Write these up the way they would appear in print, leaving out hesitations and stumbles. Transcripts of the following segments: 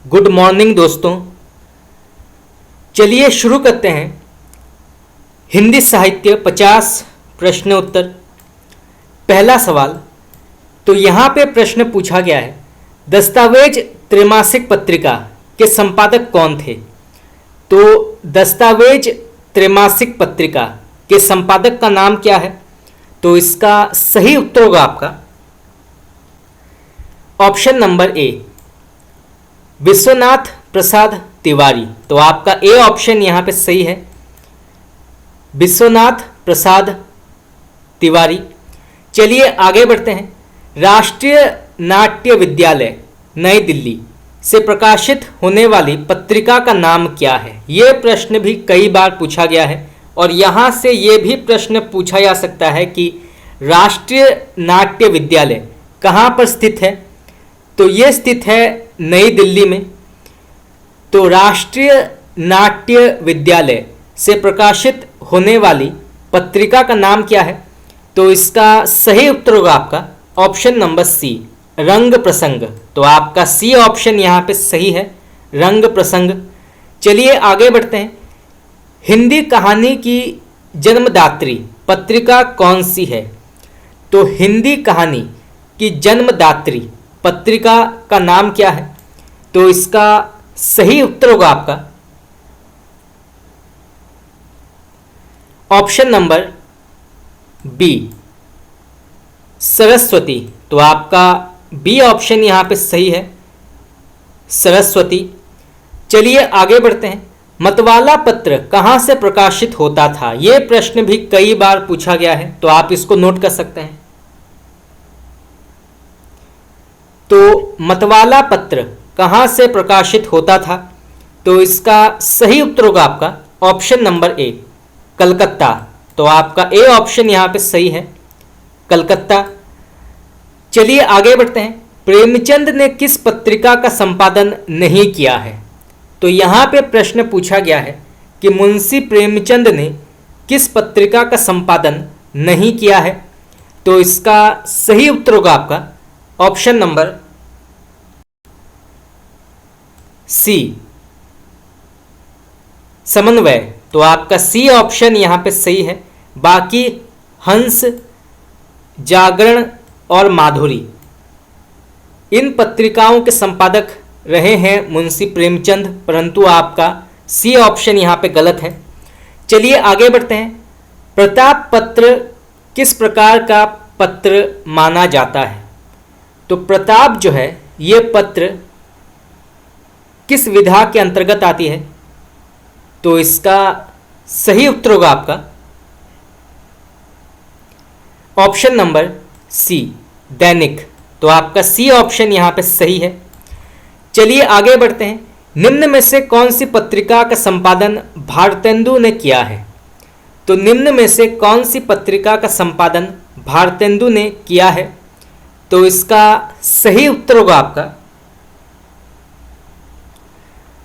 Good morning दोस्तों। चलिए शुरू करते हैं। हिंदी साहित्य 50 प्रश्न उत्तर। पहला सवाल, तो यहाँ पे प्रश्न पूछा गया है, दस्तावेज त्रैमासिक पत्रिका के संपादक कौन थे? तो दस्तावेज त्रैमासिक पत्रिका के संपादक का नाम क्या है? तो इसका सही उत्तर होगा आपका option number A, Vishwanath Prasad Tiwari. तो आपका ए ऑप्शन यहाँ पे सही है, विश्वनाथ प्रसाद तिवारी। चलिए आगे बढ़ते हैं। राष्ट्रीय नाट्य विद्यालय नई दिल्ली से प्रकाशित होने वाली पत्रिका का नाम क्या है? ये प्रश्न भी कई बार पूछा गया है और यहाँ से ये भी प्रश्न पूछा जा सकता है कि राष्ट्रीय नाट्य विद्यालय कहाँ पर स्थित है? तो ये स्थित है नई दिल्ली में। तो राष्ट्रीय नाट्य विद्यालय से प्रकाशित होने वाली पत्रिका का नाम क्या है? तो इसका सही उत्तर होगा आपका ऑप्शन नंबर सी, रंग प्रसंग। तो आपका सी ऑप्शन यहाँ पे सही है, रंग प्रसंग। चलिए आगे बढ़ते हैं। हिंदी कहानी की जन्मदात्री पत्रिका कौन सी है? तो हिंदी कहानी की जन्मदात्री पत्रिका का नाम क्या है? तो इसका सही उत्तर होगा आपका ऑप्शन नंबर बी, सरस्वती। तो आपका बी ऑप्शन यहां पे सही है, सरस्वती। चलिए आगे बढ़ते हैं। मतवाला पत्र कहां से प्रकाशित होता था? यह प्रश्न भी कई बार पूछा गया है, तो आप इसको नोट कर सकते हैं। तो मतवाला पत्र कहां से प्रकाशित होता था? तो इसका सही उत्तर होगा आपका ऑप्शन नंबर ए, कलकत्ता। तो आपका ए ऑप्शन यहां पे सही है, कलकत्ता। चलिए आगे बढ़ते हैं। प्रेमचंद ने किस पत्रिका का संपादन नहीं किया है? तो यहां पे प्रश्न पूछा गया है कि मुंशी प्रेमचंद ने किस पत्रिका का संपादन नहीं किया है? तो इसका सही उत्तर होगा आपका ऑप्शन नंबर सी, समन्वय। तो आपका सी ऑप्शन यहां पे सही है। बाकी हंस, जागरण और माधुरी, इन पत्रिकाओं के संपादक रहे हैं मुंशी प्रेमचंद, परंतु आपका सी ऑप्शन यहां पे गलत है। चलिए आगे बढ़ते हैं। प्रताप पत्र किस प्रकार का पत्र माना जाता है? तो प्रताप जो है ये पत्र किस विधा के अंतर्गत आती है? तो इसका सही उत्तर होगा आपका ऑप्शन नंबर सी, दैनिक। तो आपका सी ऑप्शन यहां पे सही है। चलिए आगे बढ़ते हैं। निम्न में से कौन सी पत्रिका का संपादन भारतेंदु ने किया है? तो निम्न में से कौन सी पत्रिका का संपादन भारतेंदु ने किया है? तो इसका सही उत्तर होगा आपका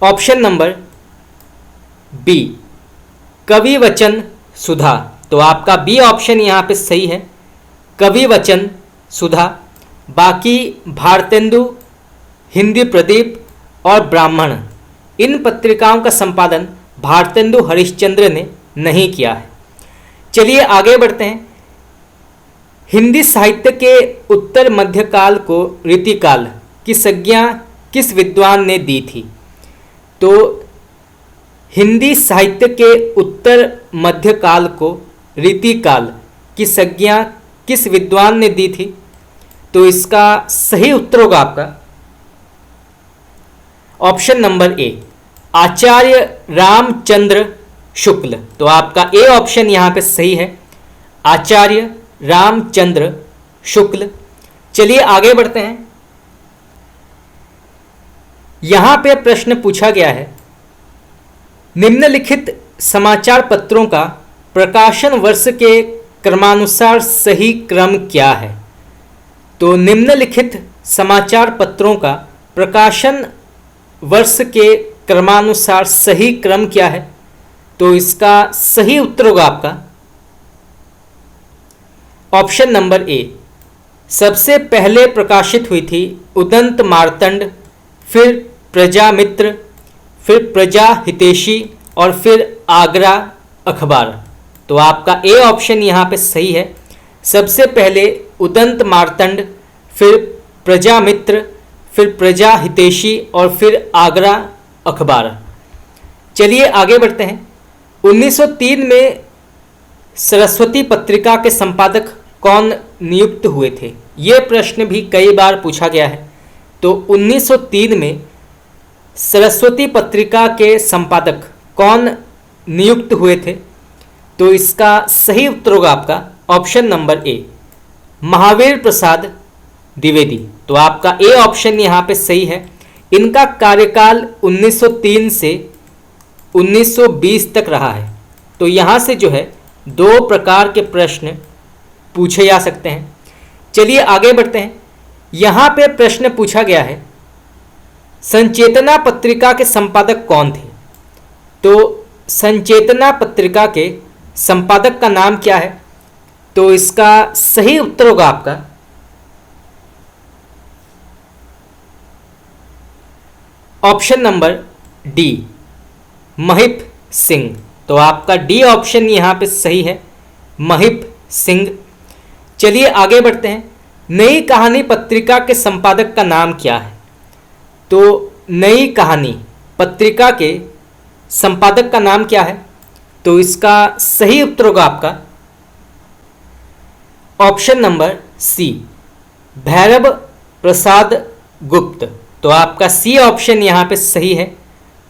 ऑप्शन नंबर बी, कवि वचन सुधा। तो आपका बी ऑप्शन यहां पे सही है, कवि वचन सुधा। बाकी भारतेंदु, हिंदी प्रदीप और ब्राह्मण, इन पत्रिकाओं का संपादन भारतेंदु हरिश्चंद्र ने नहीं किया है। चलिए आगे बढ़ते हैं। हिंदी साहित्य के उत्तर मध्यकाल को रीतिकाल की संज्ञा किस विद्वान ने दी थी? तो हिंदी साहित्य के उत्तर मध्यकाल को रीतिकाल की संज्ञा किस विद्वान ने दी थी? तो इसका सही उत्तर होगा आपका ऑप्शन नंबर ए, आचार्य रामचंद्र शुक्ल। तो आपका ए ऑप्शन यहां पे सही है, आचार्य रामचंद्र शुक्ल। चलिए आगे बढ़ते हैं। यहां पे प्रश्न पूछा गया है, निम्नलिखित समाचार पत्रों का प्रकाशन वर्ष के क्रमानुसार सही क्रम क्या है? तो निम्नलिखित समाचार पत्रों का प्रकाशन वर्ष के क्रमानुसार सही क्रम क्या है? तो इसका सही उत्तर होगा आपका ऑप्शन नंबर ए, सबसे पहले प्रकाशित हुई थी उदंत मार्तंड, फिर प्रजामित्र, फिर प्रजा हितैषी और फिर आगरा अखबार। तो आपका ए ऑप्शन यहाँ पे सही है। सबसे पहले उदंत मार्तंड, फिर प्रजामित्र, फिर प्रजा हितैषी और फिर आगरा अखबार। चलिए आगे बढ़ते हैं। 1903 में सरस्वती पत्रिका के संपादक कौन नियुक्त हुए थे? ये प्रश्न भी कई बार पूछा गया है। तो 1903 में सरस्वती पत्रिका के संपादक कौन नियुक्त हुए थे? तो इसका सही उत्तर होगा आपका option number A, Mahavir Prasad Dwivedi. तो आपका ए ऑप्शन यहाँ पे सही है। इनका कार्यकाल 1903 से 1920 तक रहा है। तो यहाँ से जो है दो प्रकार के प्रश्न पूछे जा सकते हैं। चलिए आगे बढ़ते हैं। यहाँ पे प्रश्न पूछा गया है, संचेतना पत्रिका के संपादक कौन थे? तो संचेतना पत्रिका के संपादक का नाम क्या है? तो इसका सही उत्तर होगा आपका option number D, Mahip Singh. तो आपका डी ऑप्शन यहाँ पे सही है, महिप सिंह। चलिए आगे बढ़ते हैं। नई कहानी पत्रिका के संपादक का नाम क्या है? तो नई कहानी पत्रिका के संपादक का नाम क्या है? तो इसका सही उत्तर होगा आपका ऑप्शन नंबर सी, भैरव प्रसाद गुप्त। तो आपका सी ऑप्शन यहाँ पे सही है,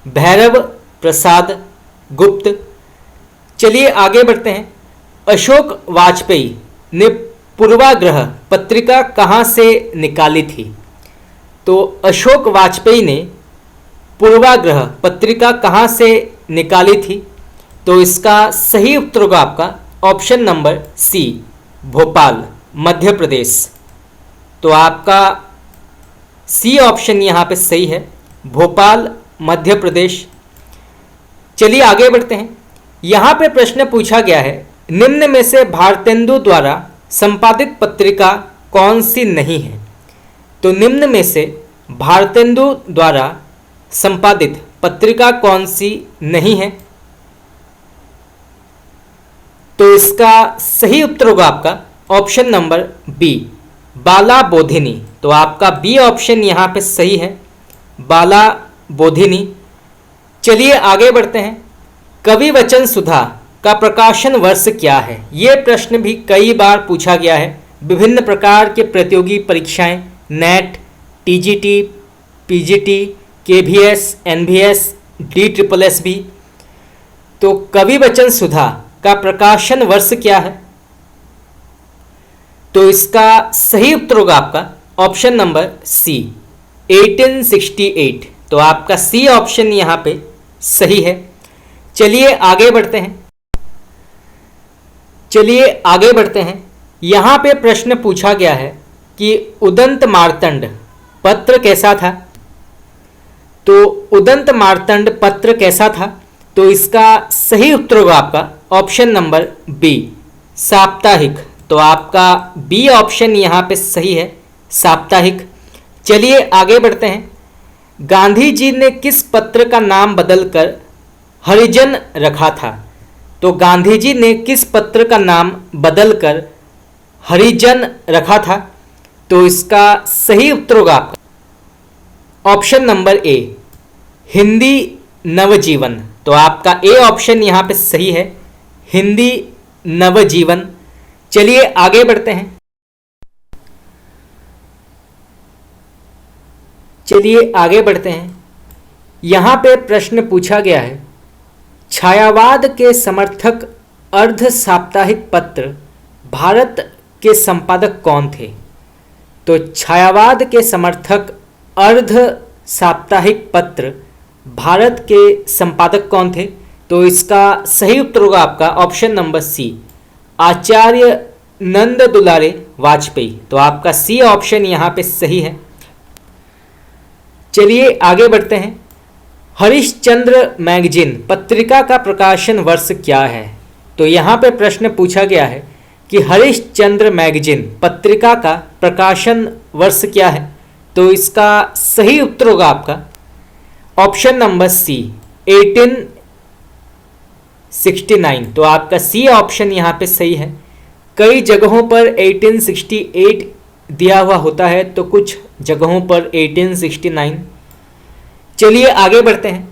भैरव प्रसाद गुप्त। चलिए आगे बढ़ते हैं। अशोक वाजपेयी ने पूर्वाग्रह पत्रिका कहाँ से निकाली थी? तो अशोक वाजपेयी ने पूर्वाग्रह पत्रिका कहाँ से निकाली थी? तो इसका सही उत्तर होगा आपका ऑप्शन नंबर सी, भोपाल, मध्य प्रदेश। तो आपका सी ऑप्शन यहाँ पे सही है, भोपाल, मध्य प्रदेश। चलिए आगे बढ़ते हैं। यहाँ पे प्रश्न पूछा गया है, निम्न में से भारतेंदु द्वारा संपादित पत्रिका कौन सी नहीं है? तो निम्न में से भारतेंदु द्वारा संपादित पत्रिका कौन सी नहीं है? तो इसका सही उत्तर होगा आपका ऑप्शन नंबर बी, बाला बोधिनी। तो आपका बी ऑप्शन यहाँ पे सही है, बाला बोधिनी। चलिए आगे बढ़ते हैं। कवि वचन सुधा का प्रकाशन वर्ष क्या है? ये प्रश्न भी कई बार पूछा गया है। विभिन्न प्रकार के प्रतियोगी परीक्षाएं, NET, TGT, PGT, KVS, NVS, DSSS भी। तो कवि वचन सुधा का प्रकाशन वर्ष क्या है? तो इसका सही उत्तर होगा आपका ऑप्शन नंबर सी, 1868। तो आपका सी ऑप्शन यहाँ पे सही है। चलिए आगे बढ़ते हैं। यहाँ पे प्रश्न पूछा गया है कि उदंत मार्तंड पत्र कैसा था? तो उदंत मार्तंड पत्र कैसा था? तो इसका सही उत्तर होगा आपका ऑप्शन नंबर बी, साप्ताहिक। तो आपका बी ऑप्शन यहाँ पे सही है, साप्ताहिक। चलिए आगे बढ़ते हैं। गांधी जी ने किस पत्र का नाम बदलकर हरिजन रखा था? तो गांधी जी ने किस पत्र का नाम बदलकर हरिजन रखा था? तो इसका सही उत्तर होगा आपका ऑप्शन नंबर ए, हिंदी नवजीवन। तो आपका ए ऑप्शन यहाँ पे सही है, हिंदी नवजीवन। चलिए आगे बढ़ते हैं। यहाँ पे प्रश्न पूछा गया है, छायावाद के समर्थक अर्ध साप्ताहिक पत्र भारत के संपादक कौन थे? तो छायावाद के समर्थक अर्ध साप्ताहिक पत्र भारत के संपादक कौन थे? तो इसका सही उत्तर होगा आपका ऑप्शन नंबर सी, आचार्य नंद दुलारे वाजपेयी। तो आपका सी ऑप्शन यहाँ पे सही है। चलिए आगे बढ़ते हैं। हरिश्चंद्र मैगजीन पत्रिका का प्रकाशन वर्ष क्या है? तो यहाँ पे प्रश्न पूछा गया है कि हरिश्चंद्र मैगजीन पत्रिका का प्रकाशन वर्ष क्या है? तो इसका सही उत्तर होगा आपका ऑप्शन नंबर सी 1869। तो आपका सी ऑप्शन यहाँ पे सही है। कई जगहों पर 1868 दिया हुआ होता है तो कुछ जगहों पर 1869। चलिए आगे बढ़ते हैं।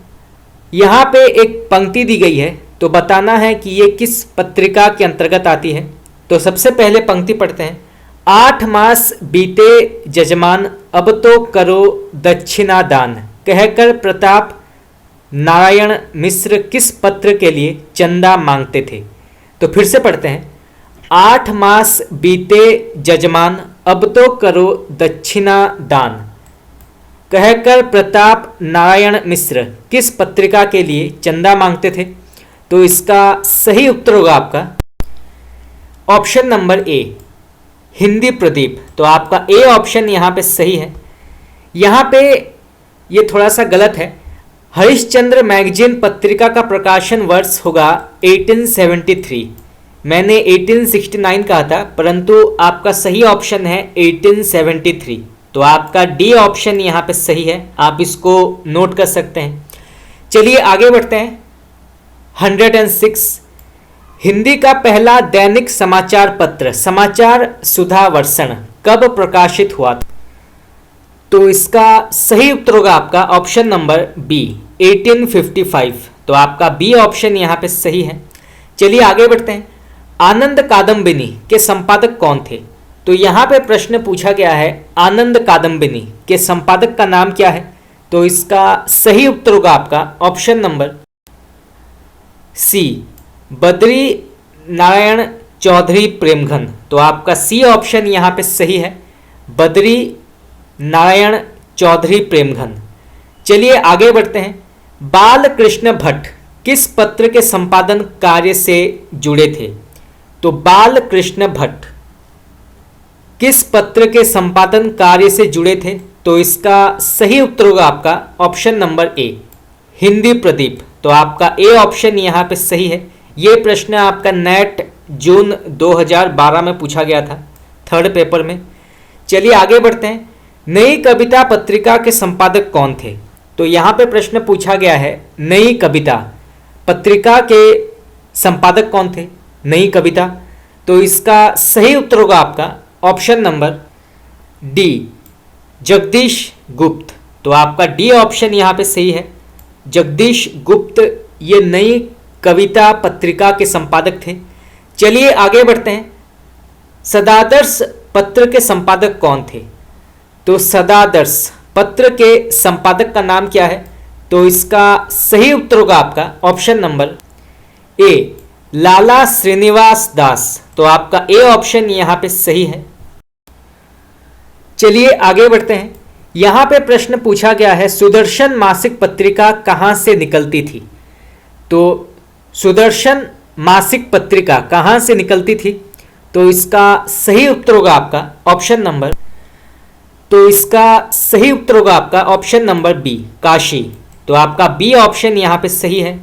यहाँ पे एक पंक्ति दी गई है तो बताना है कि ये किस पत्रिका के अंतर्गत आती है। तो सबसे पहले पंक्ति पढ़ते हैं। 8 मास बीते जजमान अब तो करो दक्षिणा दान, कहकर प्रताप नारायण मिश्र किस पत्र के लिए चंदा मांगते थे। तो फिर से पढ़ते हैं। 8 मास बीते जजमान अब तो करो दक्षिणा दान, कहकर प्रताप नारायण मिश्र किस पत्रिका के लिए चंदा मांगते थे। तो इसका सही उत्तर होगा आपका option number A Hindi Pradeep. तो आपका ए ऑप्शन यहाँ पे सही है। यहाँ पे ये थोड़ा सा गलत है। हरिश्चंद्र मैगजीन पत्रिका का प्रकाशन वर्ष होगा 1873। मैंने 1869 कहा था, परंतु आपका सही ऑप्शन है 1873। तो आपका डी ऑप्शन यहाँ पे सही है, आप इसको नोट कर सकते हैं। चलिए आगे बढ़ते हैं। 106 हिंदी का पहला दैनिक समाचार पत्र समाचार सुधा वर्षण कब प्रकाशित हुआ। तो इसका सही उत्तर होगा आपका ऑप्शन नंबर बी 1855। तो आपका बी ऑप्शन यहाँ पे सही है। चलिए आगे बढ़ते हैं। आनंद कादम्बिनी के संपादक कौन थे। तो यहाँ पे प्रश्न पूछा गया है आनंद कादम्बिनी के संपादक का नाम क्या है। तो इसका सही उत्तर होगा आपका option number C Badri Narayan Chaudhary Premghan. तो आपका सी ऑप्शन यहाँ पे सही है, बद्री नारायण चौधरी प्रेमघन। चलिए आगे बढ़ते हैं। बालकृष्ण भट्ट किस पत्र के संपादन कार्य से जुड़े थे। तो बालकृष्ण भट्ट किस पत्र के संपादन कार्य से जुड़े थे। तो इसका सही उत्तर होगा आपका option number A Hindi Pradeep. तो आपका ए ऑप्शन यहाँ पे सही है। ये प्रश्न आपका नेट जून 2012 में पूछा गया था, थर्ड पेपर में। चलिए आगे बढ़ते हैं। नई कविता पत्रिका के संपादक कौन थे। तो यहाँ पे प्रश्न पूछा गया है नई कविता पत्रिका के संपादक कौन थे, नई कविता। तो इसका सही उत्तर होगा आपका ऑप्शन नंबर डी जगदीश गुप्त। तो आपका डी ऑप्शन यहाँ पे सही है, जगदीश गुप्त ये नई कविता पत्रिका के संपादक थे। चलिए आगे बढ़ते हैं। सदादर्श पत्र के संपादक कौन थे। तो सदादर्श पत्र के संपादक का नाम क्या है। तो इसका सही उत्तर होगा आपका ऑप्शन नंबर ए लाला श्रीनिवास दास। तो आपका ए ऑप्शन यहाँ पे सही है। चलिए आगे बढ़ते हैं। यहाँ पे प्रश्न पूछा गया है सुदर्शन मासिक पत्रिका कहाँ से निकलती थी। तो सुदर्शन मासिक पत्रिका कहाँ से निकलती थी। तो इसका सही उत्तर होगा आपका ऑप्शन नंबर तो इसका सही उत्तर होगा आपका ऑप्शन नंबर बी काशी। तो आपका बी ऑप्शन यहाँ पे सही है।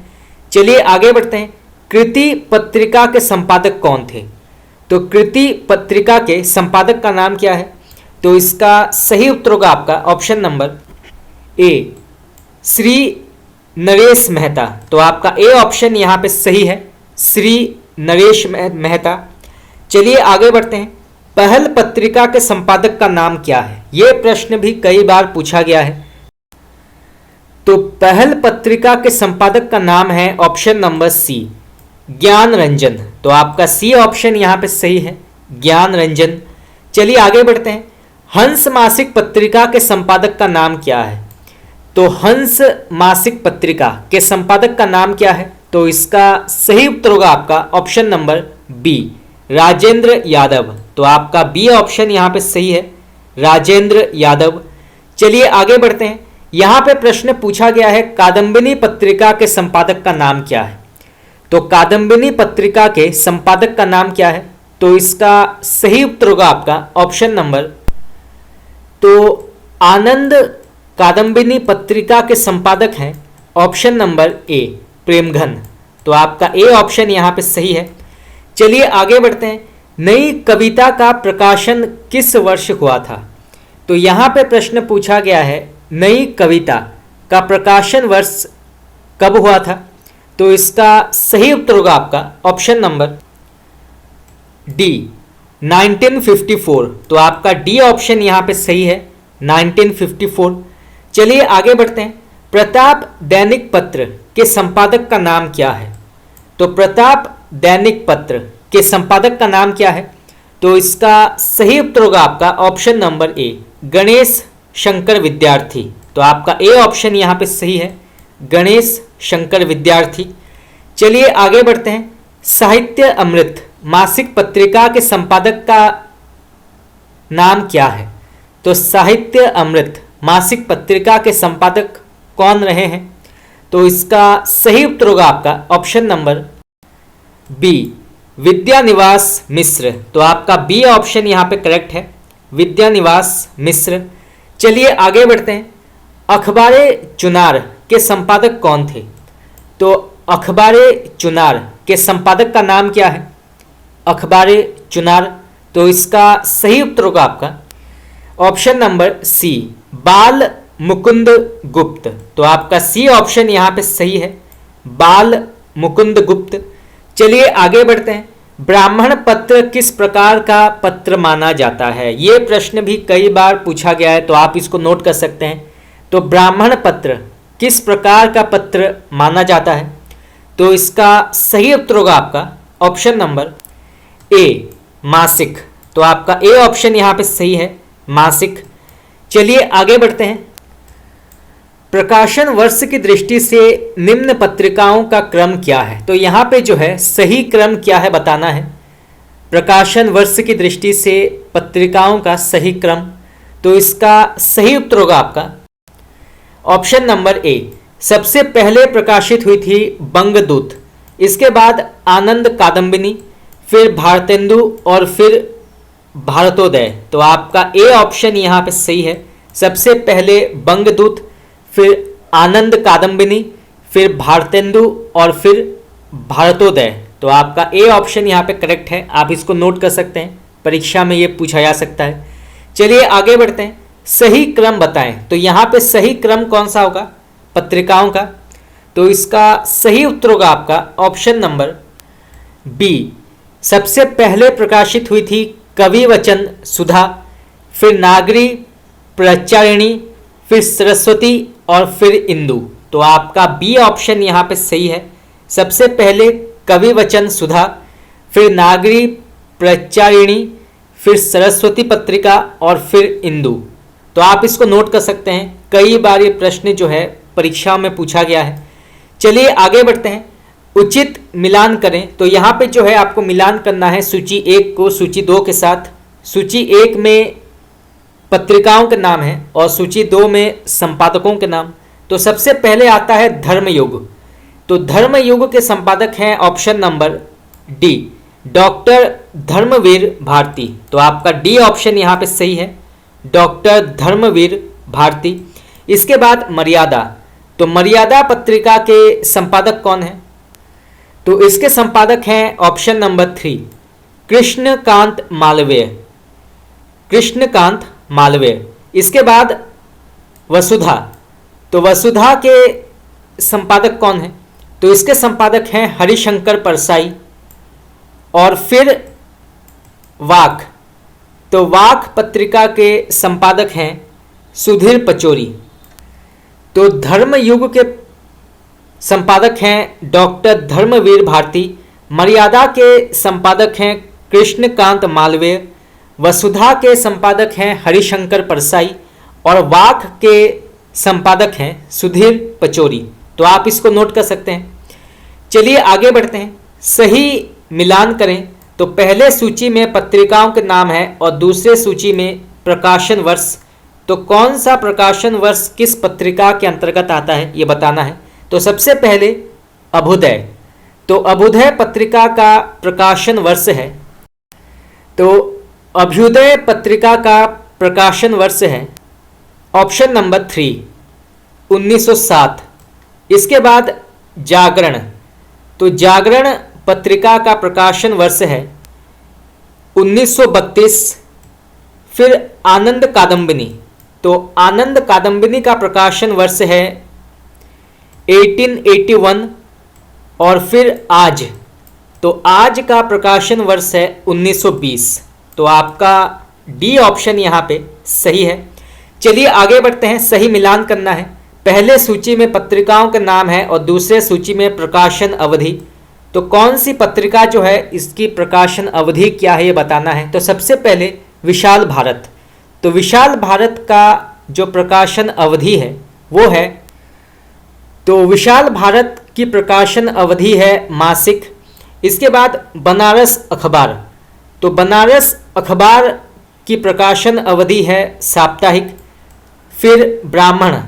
चलिए आगे बढ़ते हैं। कृति पत्रिका के संपादक कौन थे। तो कृति पत्रिका के संपादक का नाम क्या है। तो इसका सही उत्तर होगा आपका option number A Shri Naresh Mehta. तो आपका ए ऑप्शन यहाँ पे सही है, श्री नरेश मेहता। चलिए आगे बढ़ते हैं। पहल पत्रिका के संपादक का नाम क्या है। ये प्रश्न भी कई बार पूछा गया है। तो पहल पत्रिका के संपादक का नाम है ऑप्शन नंबर सी ज्ञान रंजन। तो आपका सी ऑप्शन यहाँ पे सही है, ज्ञान रंजन। चलिए आगे बढ़ते हैं। हंस मासिक पत्रिका के संपादक का नाम क्या है। तो हंस मासिक पत्रिका के संपादक का नाम क्या है। तो इसका सही उत्तर होगा आपका option number B Rajendra Yadav. तो आपका बी ऑप्शन यहाँ पे सही है, राजेंद्र यादव। चलिए आगे बढ़ते हैं। यहाँ पे प्रश्न पूछा गया है कादम्बिनी पत्रिका के संपादक का नाम क्या है। तो कादम्बिनी पत्रिका के संपादक का नाम क्या है। तो इसका सही उत्तर होगा आपका ऑप्शन नंबर तो आनंद कादम्बिनी पत्रिका के संपादक हैं ऑप्शन नंबर ए प्रेमघन। तो आपका ए ऑप्शन यहाँ पे सही है। चलिए आगे बढ़ते हैं। नई कविता का प्रकाशन किस वर्ष हुआ था। तो यहाँ पे प्रश्न पूछा गया है नई कविता का प्रकाशन वर्ष कब हुआ था? तो इसका सही उत्तर होगा आपका ऑप्शन नंबर डी 1954। तो आपका डी ऑप्शन यहाँ पे सही है 1954। चलिए आगे बढ़ते हैं। प्रताप दैनिक पत्र के संपादक का नाम क्या है? तो प्रताप दैनिक पत्र के संपादक का नाम क्या है? तो इसका सही उत्तर होगा आपका option number A Ganesh Shankar विद्यार्थी। तो आपका ए ऑप्शन यहाँ पे सही है, गणेश शंकर विद्यार्थी। चलिए आगे बढ़ते हैं। साहित्य अमृत मासिक पत्रिका के संपादक का नाम क्या है? तो साहित्य अमृत मासिक पत्रिका के संपादक कौन रहे हैं? तो इसका सही उत्तर होगा आपका ऑप्शन नंबर बी विद्यानिवास मिश्र। तो आपका बी ऑप्शन यहाँ पे करेक्ट है, विद्यानिवास मिश्र। चलिए आगे बढ़ते हैं। अखबारे चुनार के संपादक कौन थे? तो अखबारे चुनार के संपादक का नाम क्या है? अखबारे चुनार। तो इसका सही उत्तर होगा आपका ऑप्शन नंबर सी बाल मुकुंद गुप्त। तो आपका सी ऑप्शन यहाँ पे सही है, बाल मुकुंद गुप्त। चलिए आगे बढ़ते हैं। ब्राह्मण पत्र किस प्रकार का पत्र माना जाता है? ये प्रश्न भी कई बार पूछा गया है, तो आप इसको नोट कर सकते हैं। तो ब्राह्मण पत्र किस प्रकार का पत्र माना जाता है? तो इसका सही उत्तर होगा आपका ऑप्शन नंबर ए मासिक। तो आपका ए ऑप्शन यहाँ पे सही है, मासिक। चलिए आगे बढ़ते हैं। प्रकाशन वर्ष की दृष्टि से निम्न पत्रिकाओं का क्रम क्या है? तो यहाँ पे जो है सही क्रम क्या है बताना है। प्रकाशन वर्ष की दृष्टि से पत्रिकाओं का सही क्रम, तो इसका सही उत्तर होगा आपका ऑप्शन नंबर ए सबसे पहले प्रकाशित हुई थी बंगदूत, इसके बाद आनंद कादम्बिनी, फिर भारतेंदु और फिर भारतोदय। तो आपका ए ऑप्शन यहाँ पे सही है, सबसे पहले बंगदूत, फिर आनंद कादम्बिनी, फिर भारतेंदु और फिर भारतोदय। तो आपका ए ऑप्शन यहाँ पे करेक्ट है, आप इसको नोट कर सकते हैं, परीक्षा में ये पूछा जा सकता है। चलिए आगे बढ़ते हैं। सही क्रम बताएं। तो यहाँ पे सही क्रम कौन सा होगा पत्रिकाओं का? तो इसका सही उत्तर होगा आपका ऑप्शन नंबर बी सबसे पहले प्रकाशित हुई थी कवि वचन सुधा, फिर नागरी प्रचारिणी, फिर सरस्वती और फिर इंदु। तो आपका बी ऑप्शन यहाँ पे सही है, सबसे पहले कवि वचन सुधा, फिर नागरी प्रचारिणी, फिर सरस्वती पत्रिका और फिर इंदु। तो आप इसको नोट कर सकते हैं, कई बार ये प्रश्न जो है परीक्षाओं में पूछा गया है। चलिए आगे बढ़ते हैं। उचित मिलान करें। तो यहाँ पे जो है आपको मिलान करना है सूची 1 को सूची 2 के साथ। सूची 1 में पत्रिकाओं के नाम है और सूची 2 में संपादकों के नाम। तो सबसे पहले आता है धर्मयुग। तो धर्मयुग के संपादक हैं option number D doctor Dharmvir Bharati. तो आपका डी ऑप्शन यहाँ पे सही है, डॉक्टर धर्मवीर भारती। इसके बाद मर्यादा। तो मर्यादा पत्रिका के संपादक कौन है? तो इसके संपादक हैं ऑप्शन नंबर 3 कृष्णकांत मालवीय, कृष्णकांत मालवीय। इसके बाद वसुधा। तो वसुधा के संपादक कौन है? तो इसके संपादक हैं हरिशंकर परसाई। और फिर वाक। तो वाक पत्रिका के संपादक हैं सुधीर पचौरी। तो धर्मयुग के संपादक हैं डॉक्टर धर्मवीर भारती। मर्यादा के संपादक हैं कृष्णकांत मालवीय। वसुधा के संपादक हैं हरिशंकर परसाई और वाक के संपादक हैं सुधीर पचौरी। तो आप इसको नोट कर सकते हैं। चलिए आगे बढ़ते हैं। सही मिलान करें। तो पहले सूची में पत्रिकाओं के नाम है और दूसरे सूची में प्रकाशन वर्ष। तो कौन सा प्रकाशन वर्ष किस पत्रिका के अंतर्गत आता है ये बताना है। तो सबसे पहले अभ्युदय। तो अभ्युदय पत्रिका का प्रकाशन वर्ष है। तो अभ्युदय पत्रिका का प्रकाशन वर्ष है ऑप्शन नंबर 3 1907। इसके बाद जागरण। तो जागरण पत्रिका का प्रकाशन वर्ष है 1932। फिर आनंद कादम्बिनी। तो आनंद कादम्बिनी का प्रकाशन वर्ष है 1881 और फिर आज, तो आज का प्रकाशन वर्ष है 1920। तो आपका डी ऑप्शन यहाँ पे सही है। चलिए आगे बढ़ते हैं, सही मिलान करना है। पहले सूची में पत्रिकाओं का नाम है और दूसरे सूची में प्रकाशन अवधि। तो कौन सी पत्रिका जो है इसकी प्रकाशन अवधि क्या है ये बताना है। तो सबसे पहले विशाल भारत। तो विशाल भारत का जो प्रकाशन अवधि है वो है, तो विशाल भारत की प्रकाशन अवधि है मासिक। इसके बाद बनारस अखबार। तो बनारस अखबार की प्रकाशन अवधि है साप्ताहिक। फिर ब्राह्मण।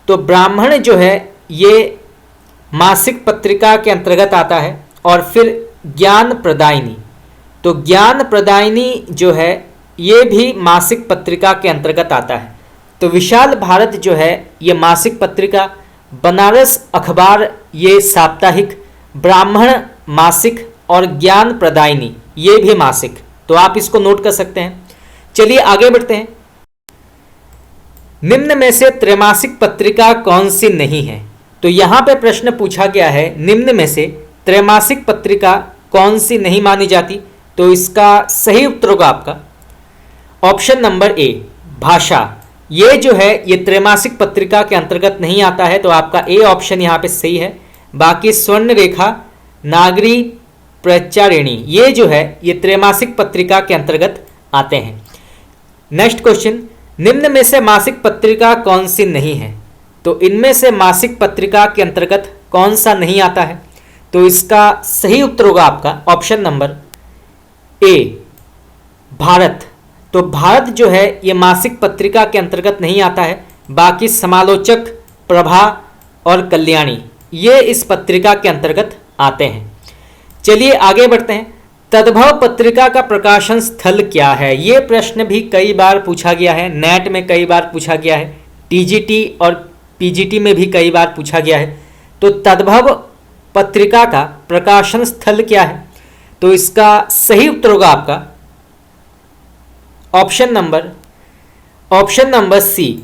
तो ब्राह्मण जो है ये मासिक पत्रिका के अंतर्गत आता है। और फिर ज्ञान प्रदायिनी। तो ज्ञान प्रदायिनी जो है ये भी मासिक पत्रिका के अंतर्गत आता है। तो विशाल भारत जो है ये मासिक पत्रिका, बनारस अखबार ये साप्ताहिक, ब्राह्मण मासिक और ज्ञान प्रदायिनी ये भी मासिक। तो आप इसको नोट कर सकते हैं। चलिए आगे बढ़ते हैं। निम्न में से त्रैमासिक पत्रिका कौन सी नहीं है। तो यहाँ पे प्रश्न पूछा गया है, निम्न में से त्रैमासिक पत्रिका कौन सी नहीं मानी जाती। तो इसका सही उत्तर होगा आपका ऑप्शन नंबर ए, भाषा। ये जो है ये त्रैमासिक पत्रिका के अंतर्गत नहीं आता है। तो आपका ए ऑप्शन यहाँ पे सही है। बाकी स्वर्ण रेखा, नागरी, प्रचारिणी ये जो है ये त्रैमासिक पत्रिका के अंतर्गत आते हैं। नेक्स्ट क्वेश्चन, निम्न में से मासिक पत्रिका कौन सी नहीं है। तो इनमें से मासिक पत्रिका के अंतर्गत कौन सा नहीं आता है। तो इसका सही उत्तर होगा आपका ऑप्शन नंबर ए, भारत। तो भारत जो है ये मासिक पत्रिका के अंतर्गत नहीं आता है। बाकी समालोचक, प्रभा और कल्याणी ये इस पत्रिका के अंतर्गत आते हैं। चलिए आगे बढ़ते हैं। तद्भव पत्रिका का प्रकाशन स्थल क्या है। ये प्रश्न भी कई बार पूछा गया है, नेट में कई बार पूछा गया है, टीजीटी और पीजीटी में भी कई बार पूछा गया है। तो तद्भव पत्रिका का प्रकाशन स्थल क्या है। तो इसका सही उत्तर होगा आपका ऑप्शन नंबर सी,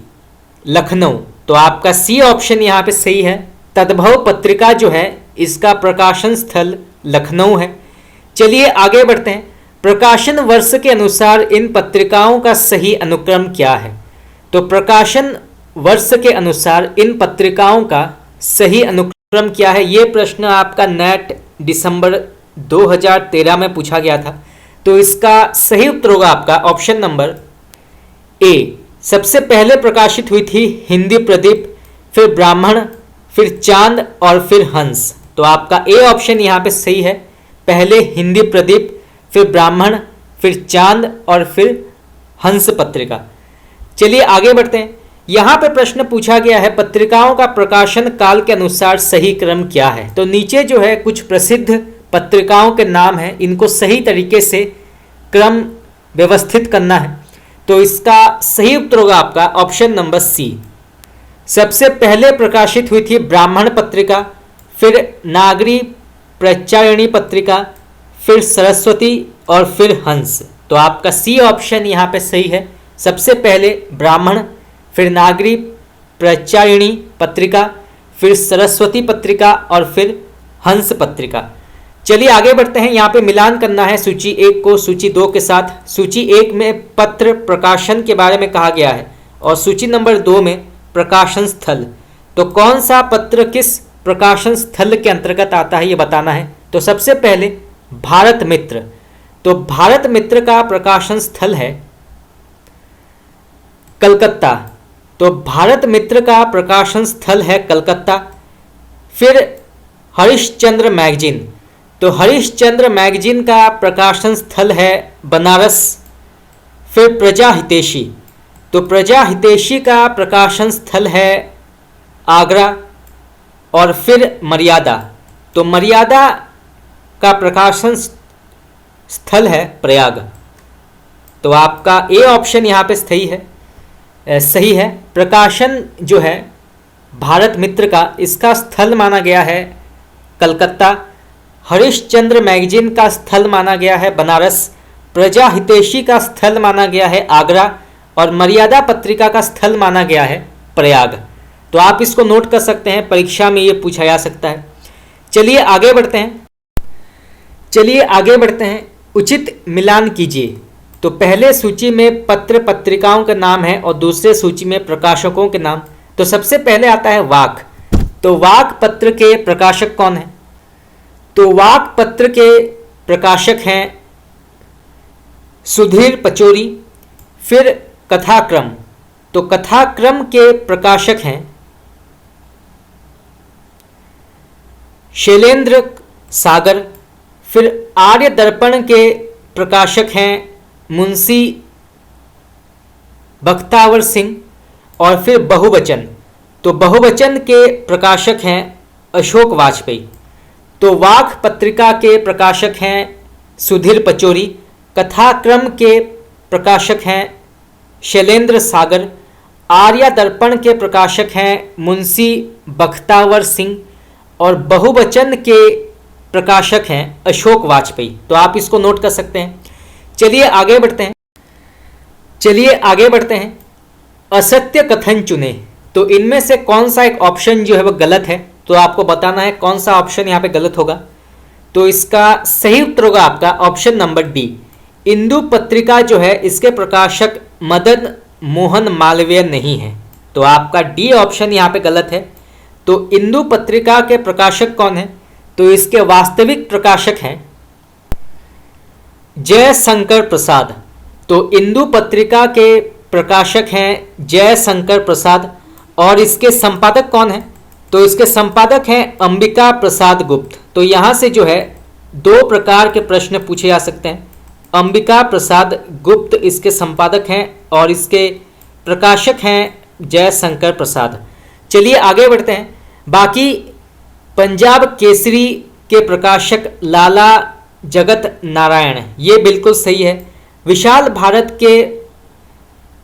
लखनऊ। तो आपका सी ऑप्शन यहाँ पे सही है। तद्भव पत्रिका जो है इसका प्रकाशन स्थल लखनऊ है। चलिए आगे बढ़ते हैं। प्रकाशन वर्ष के अनुसार इन पत्रिकाओं का सही अनुक्रम क्या है। तो प्रकाशन वर्ष के अनुसार इन पत्रिकाओं का सही अनुक्रम क्या है। ये प्रश्न आपका नेट दिसंबर 2013 में पूछा गया था। तो इसका सही उत्तर होगा आपका ऑप्शन नंबर ए। सबसे पहले प्रकाशित हुई थी हिंदी प्रदीप, फिर ब्राह्मण, फिर चांद और फिर हंस। तो आपका ए ऑप्शन यहाँ पे सही है। पहले हिंदी प्रदीप, फिर ब्राह्मण, फिर चांद और फिर हंस पत्रिका। चलिए आगे बढ़ते हैं। यहाँ पे प्रश्न पूछा गया है पत्रिकाओं का प्रकाशन काल के अनुसार सही क्रम क्या है। तो नीचे जो है कुछ प्रसिद्ध पत्रिकाओं के नाम हैं, इनको सही तरीके से क्रम व्यवस्थित करना है। तो इसका सही उत्तर होगा आपका ऑप्शन नंबर सी। सबसे पहले प्रकाशित हुई थी ब्राह्मण पत्रिका, फिर नागरी प्रचारिणी पत्रिका, फिर सरस्वती और फिर हंस। तो आपका सी ऑप्शन यहाँ पे सही है। सबसे पहले ब्राह्मण, फिर नागरी प्रचारिणी पत्रिका, फिर सरस्वती पत्रिका और फिर हंस पत्रिका। चलिए आगे बढ़ते हैं। यहाँ पे मिलान करना है सूची 1 को सूची 2 के साथ। सूची 1 में पत्र प्रकाशन के बारे में कहा गया है और सूची नंबर 2 में प्रकाशन स्थल। तो कौन सा पत्र किस प्रकाशन स्थल के अंतर्गत आता है ये बताना है। तो सबसे पहले भारत मित्र। तो भारत मित्र का प्रकाशन स्थल है कलकत्ता। तो भारत मित्र का प्रकाशन स्थल है कलकत्ता। फिर हरिश्चंद्र मैगजीन। तो हरिश्चंद्र मैगजीन का प्रकाशन स्थल है बनारस। फिर प्रजा हितैषी। तो प्रजा हितैषी का प्रकाशन स्थल है आगरा। और फिर मर्यादा। तो मर्यादा का प्रकाशन स्थल है प्रयाग। तो आपका ए ऑप्शन यहाँ पे सही है। प्रकाशन जो है भारत मित्र का, इसका स्थल माना गया है कलकत्ता। हरिश्चंद्र मैगजीन का स्थल माना गया है बनारस। प्रजा हितैषी का स्थल माना गया है आगरा और मर्यादा पत्रिका का स्थल माना गया है प्रयाग। तो आप इसको नोट कर सकते हैं, परीक्षा में ये पूछा जा सकता है। चलिए आगे बढ़ते हैं। उचित मिलान कीजिए। तो पहले सूची में पत्र पत्रिकाओं का नाम है और दूसरे सूची में प्रकाशकों के नाम। तो सबसे पहले आता है वाक। तो वाक पत्र के प्रकाशक कौन है? तो वाक पत्र के प्रकाशक हैं सुधीर पचौरी। फिर कथाक्रम, तो कथाक्रम के प्रकाशक हैं शैलेंद्र सागर। फिर आर्य दर्पण के प्रकाशक हैं मुंशी बख्तावर सिंह। और फिर बहुवचन, तो बहुवचन के प्रकाशक हैं अशोक वाजपेयी। तो वाक पत्रिका के प्रकाशक हैं सुधीर पचौरी। कथाक्रम के प्रकाशक हैं शैलेंद्र सागर। आर्या दर्पण के प्रकाशक हैं मुंशी बख्तावर सिंह। और बहुवचन के प्रकाशक हैं अशोक वाजपेयी। तो आप इसको नोट कर सकते हैं। चलिए आगे बढ़ते हैं। असत्य कथन चुने। तो इनमें से कौन सा एक ऑप्शन जो है वो गलत है, तो आपको बताना है कौन सा ऑप्शन यहाँ पे गलत होगा। तो इसका सही उत्तर होगा आपका ऑप्शन नंबर डी। इंदु पत्रिका जो है इसके प्रकाशक मदन मोहन मालवीय नहीं है। तो आपका डी ऑप्शन यहाँ पे गलत है। तो इंदु पत्रिका के प्रकाशक कौन है? तो इसके वास्तविक प्रकाशक हैं जयशंकर प्रसाद। तो इंदु पत्रिका के प्रकाशक हैं जयशंकर प्रसाद। और इसके संपादक कौन है? तो इसके संपादक हैं अंबिका प्रसाद गुप्त। तो यहाँ से जो है दो प्रकार के प्रश्न पूछे जा सकते हैं। अंबिका प्रसाद गुप्त इसके संपादक हैं और इसके प्रकाशक हैं जयशंकर प्रसाद। चलिए आगे बढ़ते हैं। बाकी पंजाब केसरी के प्रकाशक लाला जगत नारायण, ये बिल्कुल सही है। विशाल भारत के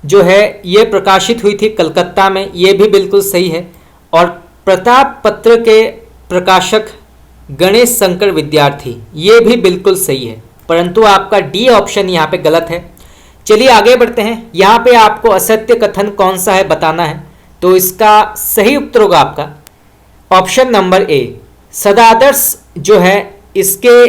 जो है ये प्रकाशित हुई थी कलकत्ता में, ये भी बिल्कुल सही है। और प्रताप पत्र के प्रकाशक गणेश शंकर विद्यार्थी, ये भी बिल्कुल सही है। परंतु आपका डी ऑप्शन यहाँ पे गलत है। चलिए आगे बढ़ते हैं। यहाँ पे आपको असत्य कथन कौन सा है बताना है। तो इसका सही उत्तर होगा आपका ऑप्शन नंबर ए। सदादर्श जो है इसके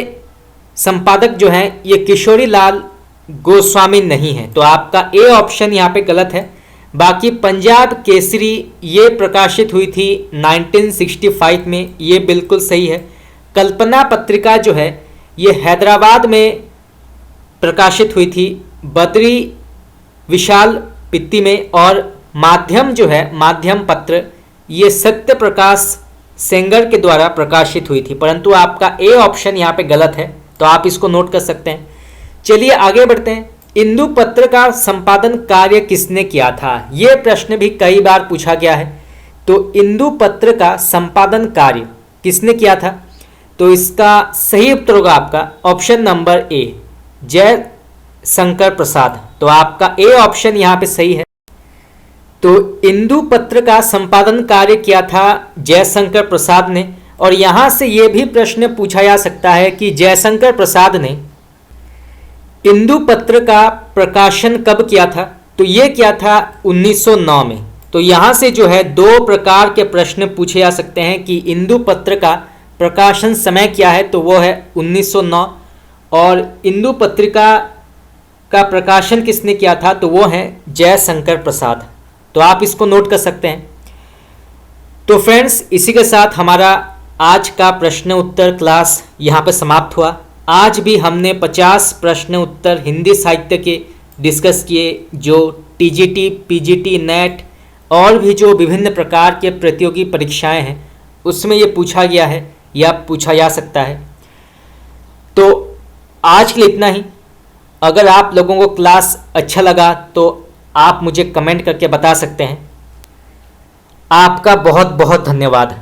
संपादक जो हैं ये किशोरी लाल गोस्वामी नहीं है। तो आपका ए ऑप्शन यहाँ पे गलत है। बाकी पंजाब केसरी ये प्रकाशित हुई थी 1965 में, ये बिल्कुल सही है। कल्पना पत्रिका जो है ये हैदराबाद में प्रकाशित हुई थी बद्री विशाल पित्ती में। और माध्यम जो है माध्यम पत्र ये सत्य प्रकाश सेंगर के द्वारा प्रकाशित हुई थी। परंतु आपका ए ऑप्शन यहाँ पे गलत है, तो आप इसको नोट कर सकते हैं। चलिए आगे बढ़ते हैं। इंदु पत्र का संपादन कार्य किसने किया था? ये प्रश्न भी कई बार पूछा गया है। तो इंदु पत्र का संपादन कार्य किसने किया था? तो इसका सही उत्तर होगा आपका option number A, Jaishankar Prasad. तो आपका ए ऑप्शन यहाँ पे सही है। तो इंदु पत्र का संपादन कार्य किया था जयशंकर प्रसाद ने। और यहाँ से ये भी प्रश्न पूछा जा सकता है कि जयशंकर प्रसाद ने इंदु पत्र का प्रकाशन कब किया था? तो ये किया था 1909 में। तो यहाँ से जो है दो प्रकार के प्रश्न पूछे जा सकते हैं कि इंदु पत्र का प्रकाशन समय क्या है, तो वो है 1909। और इंदु पत्रिका का प्रकाशन किसने किया था? तो वो है जयशंकर प्रसाद। तो आप इसको नोट कर सकते हैं। तो फ्रेंड्स, इसी के साथ हमारा आज का प्रश्न उत्तर क्लास यहाँ पर समाप्त हुआ। आज भी हमने 50 प्रश्न उत्तर हिंदी साहित्य के डिस्कस किए, जो टीजीटी, पीजीटी, नेट और भी जो विभिन्न प्रकार के प्रतियोगी परीक्षाएं हैं उसमें ये पूछा गया है या पूछा जा सकता है। तो आज के लिए इतना ही। अगर आप लोगों को क्लास अच्छा लगा तो आप मुझे कमेंट करके बता सकते हैं। आपका बहुत बहुत धन्यवाद।